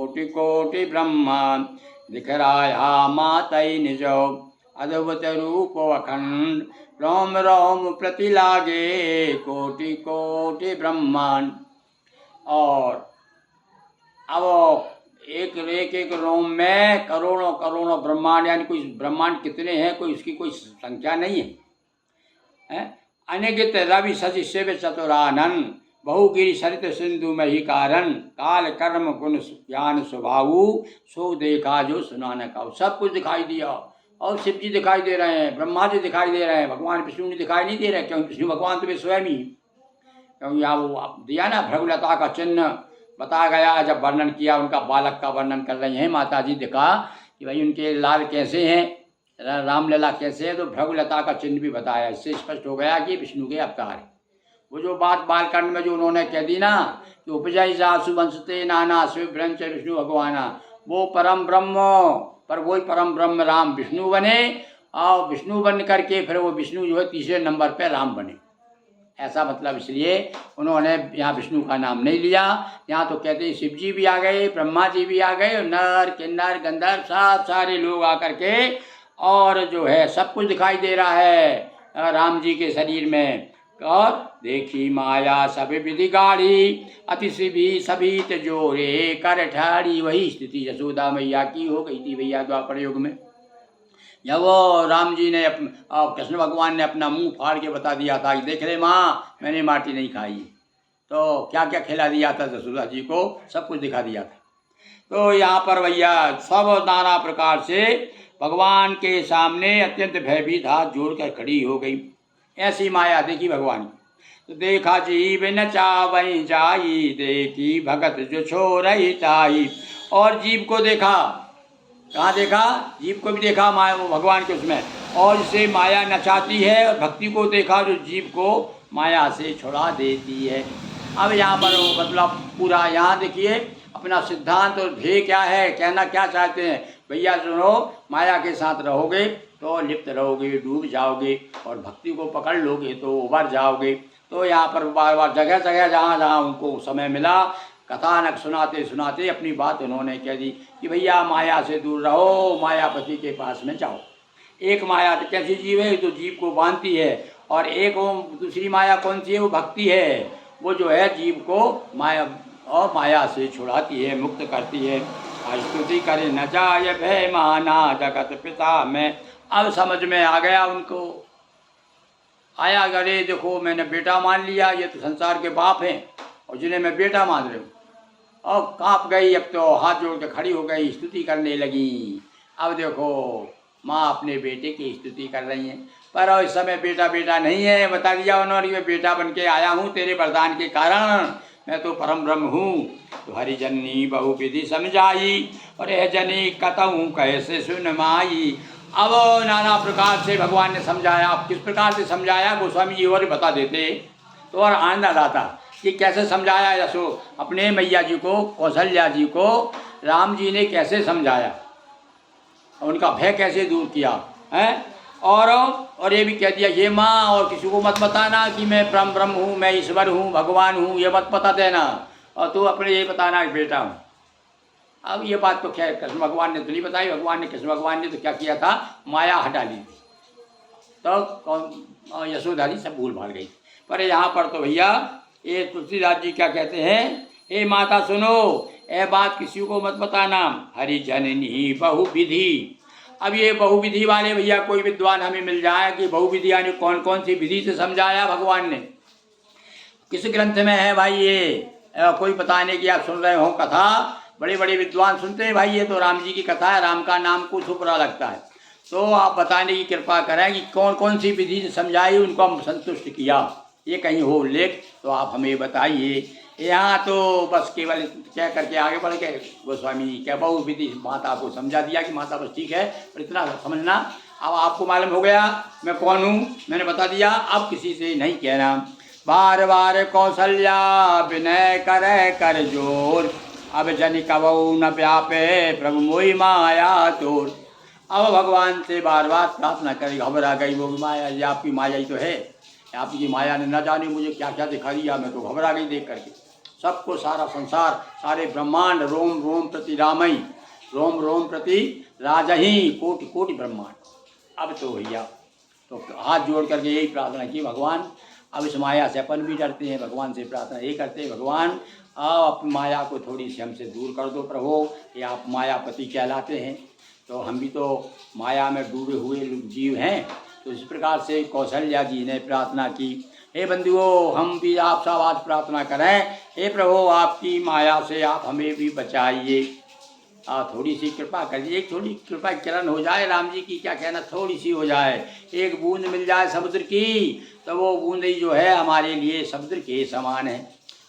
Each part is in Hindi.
कोटि कोटि ब्रह्मांड दिखराया मातई निजो अद्भुत रूप अखंड रोम रोम प्रति लागे कोटि कोटि ब्रह्मांड। और अब एक रोम में करोड़ों करोड़ों ब्रह्मांड, यानी कोई ब्रह्मांड कितने हैं कोई उसकी कोई संख्या नहीं है। अनेकित रवि शशि शिव चतुरानन बहुगिरि सरित सिंधु में ही कारण काल कर्म गुण ज्ञान स्वभावु सो देखा जो सुना न का। सब कुछ दिखाई दिया और शिव जी दिखाई दे रहे हैं, ब्रह्मा जी दिखाई दे रहे हैं, भगवान विष्णु जी दिखाई नहीं दे रहे, क्योंकि विष्णु भगवान तुम्हें स्वयं ही, क्योंकि यहाँ वो दिया ना भृगुलता का चिन्ह बताया गया। जब वर्णन किया उनका बालक का वर्णन कर रही हैं माता जी, दिखा कि भाई उनके लाल कैसे हैं, रामलला कैसे है, तो भृगुलता का चिन्ह भी बताया। इससे स्पष्ट हो गया कि विष्णु के अवतार है। वो जो बात बालकांड में जो उन्होंने कह दी ना कि उपजय जासु वंशते नाना शिव ब्रह्म विष्णु भगवाना, वो परम ब्रह्म, पर वही परम ब्रह्म राम विष्णु बने और विष्णु बन करके फिर वो विष्णु जो है तीसरे नंबर पे राम बने। ऐसा मतलब इसलिए उन्होंने यहाँ विष्णु का नाम नहीं लिया। यहाँ तो कहते हैं शिव जी भी आ गए, ब्रह्मा जी भी आ गए, नर किन्नर गंधर्व सब सारे लोग आकर के, और जो है सब कुछ दिखाई दे रहा है राम जी के शरीर में। और देखी माया सब विधि गाढ़ी अति भी सभी जोरे कर ठाड़ी, वही स्थिति यशोदा मैया की हो गई थी भैया द्वापर युग में। जब वो राम जी ने कृष्ण भगवान ने अपना मुंह फाड़ के बता दिया था कि देख ले माँ मैंने माटी नहीं खाई, तो क्या क्या खिला दिया था यशोदा जी को, सब कुछ दिखा दिया था। तो यहाँ पर भैया सब नाना प्रकार से भगवान के सामने अत्यंत भयभीत हाथ जोड़कर खड़ी हो गई। ऐसी माया देखी भगवान की। तो देखा जीव न चावई जाई देखी भगत जो छोरई ताई, और जीव को देखा, कहाँ देखा, जीव को भी देखा माया वो भगवान के उसमें, और जिसे माया नचाती है, और भक्ति को देखा जो जीव को माया से छुड़ा देती है। अब यहाँ पर वो मतलब पूरा यहाँ देखिए अपना सिद्धांत और ध्येय क्या है, कहना क्या चाहते हैं भैया। सुनो, माया के साथ रहोगे तो लिप्त रहोगे, डूब जाओगे, और भक्ति को पकड़ लोगे तो उबर जाओगे। तो यहाँ पर बार बार जगह जगह जहाँ जहाँ उनको समय मिला कथानक सुनाते सुनाते अपनी बात उन्होंने कह दी कि भैया माया से दूर रहो, मायापति के पास में जाओ। एक माया तो कैसी जीव है, तो जीव को बांधती है, और एक वो दूसरी माया कौन सी है, वो भक्ति है, वो जो है जीव को माया से छुड़ाती है, मुक्त करती है। स्तुति करे न जाय भय माना जगत पिता में। अब समझ में आ गया उनको, आया गरे देखो मैंने बेटा मान लिया, ये तो संसार के बाप हैं और जिन्हें मैं बेटा मान रही हूँ। और कांप गई, अब तो हाथ जोड़ के खड़ी हो गई, स्तुति करने लगी। अब देखो माँ अपने बेटे की स्तुति कर रही हैं, पर इस समय बेटा बेटा नहीं है, बता दिया उन्होंने, मैं बेटा बन के आया हूँ तेरे वरदान के कारण, मैं तो परम ब्रह्म हूँ। तो हरि जननी बहु विधि समझाई और यह जनी कतहूँ कैसे सुन माई। अब नाना प्रकार से भगवान ने समझाया। अब किस प्रकार से समझाया गोस्वामी जी और बता देते तो और आनंद आ जाता कि कैसे समझाया यशो अपने मैया जी को, कौशल्या जी को राम जी ने कैसे समझाया, उनका भय कैसे दूर किया है। और ये भी कह दिया ये माँ और किसी को मत बताना कि मैं परम ब्रह्म हूँ, मैं ईश्वर हूँ, भगवान हूँ, ये मत बता देना, और तू अपने ये बताना कि बेटा हूँ। अब ये बात तो खैर कृष्ण भगवान ने तो नहीं बताई, कृष्ण भगवान ने तो क्या किया था, माया हटा ली थी, तो यशोदा जी सब भूल भाल गई। पर यहाँ पर तो भैया ये तुलसीदास जी क्या कहते हैं, हे माता सुनो, ये बात किसी को मत बताना, हरि जननी बहुविधि। अब ये बहुविधि वाले भैया कोई विद्वान हमें मिल जाए कि बहुविधि यानी कौन कौन सी विधि से समझाया भगवान ने, किस ग्रंथ में है भाई ये, कोई बताने की आप सुन रहे हो कथा, बड़े बड़े विद्वान सुनते हैं भाई, ये तो राम जी की कथा है, राम का नाम कुछ बुरा लगता है, तो आप बताने की कृपा करें कि कौन कौन सी विधि से समझाई, उनको हम संतुष्ट किया, ये कहीं हो उल्लेख तो आप हमें बताइए। यहाँ तो बस केवल कह करके आगे बढ़ के गोस्वामी क्या बहु विधि माता को समझा दिया कि माता बस ठीक है, पर इतना समझना अब आपको मालूम हो गया मैं कौन हूँ, मैंने बता दिया, अब किसी से नहीं कहना। बार बार कौशल्या विनय करे कर जोर, अब जन कबऊ न व्यापे प्रभु मोहि माया तोर। अब भगवान से बार बार प्रार्थना करी, घबरा गई वो माया, ये आपकी माया ही तो है, आपकी माया ने न जाने मुझे क्या क्या दिखा दिया, मैं तो घबरा गई देख करके। सबको सारा संसार, सारे ब्रह्मांड रोम रोम प्रति रामई, रोम रोम प्रति राजही, कोटि कोटि ब्रह्मांड। अब तो भैया तो हाथ जोड़ करके यही प्रार्थना की, भगवान अब इस माया से अपन भी डरते हैं, भगवान से प्रार्थना यही करते हैं, भगवान आप अपनी माया को थोड़ी सी हमसे दूर कर दो प्रभु, ये आप मायापति कहलाते हैं। तो हम भी तो माया में डूबे हुए जीव हैं। तो इस प्रकार से कौशल्या जी ने प्रार्थना की, हे बंधुओं हम भी आपसे आज प्रार्थना करें, हे प्रभु आपकी माया से आप हमें भी बचाइए, थोड़ी सी कृपा करिए, एक थोड़ी कृपा किरण हो जाए, राम जी की क्या कहना, थोड़ी सी हो जाए, एक बूंद मिल जाए समुद्र की, तो वो बूंद ही जो है हमारे लिए समुद्र के समान है।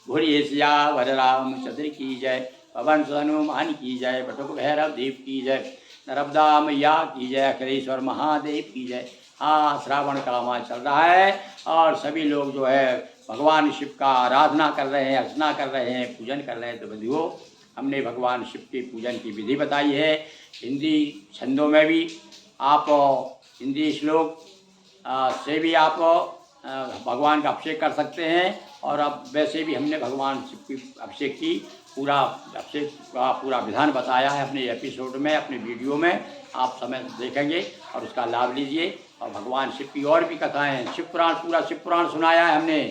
बोलिए सियावर रामचंद्र की जय, पवन हनुमान की जय, बटुक भैरव देव की जय, नर्मदा मैया की जय, अखिलेश्वर महादेव की जय। हाँ, श्रावण का मास चल रहा है और सभी लोग जो है भगवान शिव का आराधना कर रहे हैं, अर्चना कर रहे हैं, पूजन कर रहे हैं। तो बंधुओं हमने भगवान शिव के पूजन की विधि बताई है, हिंदी छंदों में भी आप हिंदी श्लोक से भी आप भगवान का अभिषेक कर सकते हैं, और अब वैसे भी हमने भगवान शिव की अभिषेक की पूरा अभिषेक का पूरा विधान बताया है अपने एपिसोड में, अपने वीडियो में आप समय देखेंगे और उसका लाभ लीजिए। और भगवान शिव की और भी कथाएं हैं, शिव पुराण, पूरा शिव पुराण सुनाया है हमने,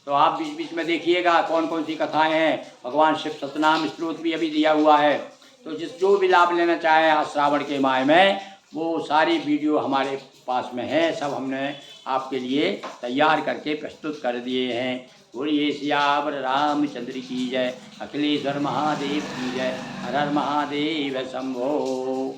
तो आप बीच बीच में देखिएगा कौन कौन सी कथाएं हैं। भगवान शिव सतनाम स्त्रोत भी अभी दिया हुआ है, तो जो भी लाभ लेना चाहें आज श्रावण के माह में, वो सारी वीडियो हमारे पास में है, सब हमने आपके लिए तैयार करके प्रस्तुत कर दिए हैं। बोलिए सियावर रामचंद्र की जय, अखिलेश्वर महादेव की जय, हर हर महादेव शंभो।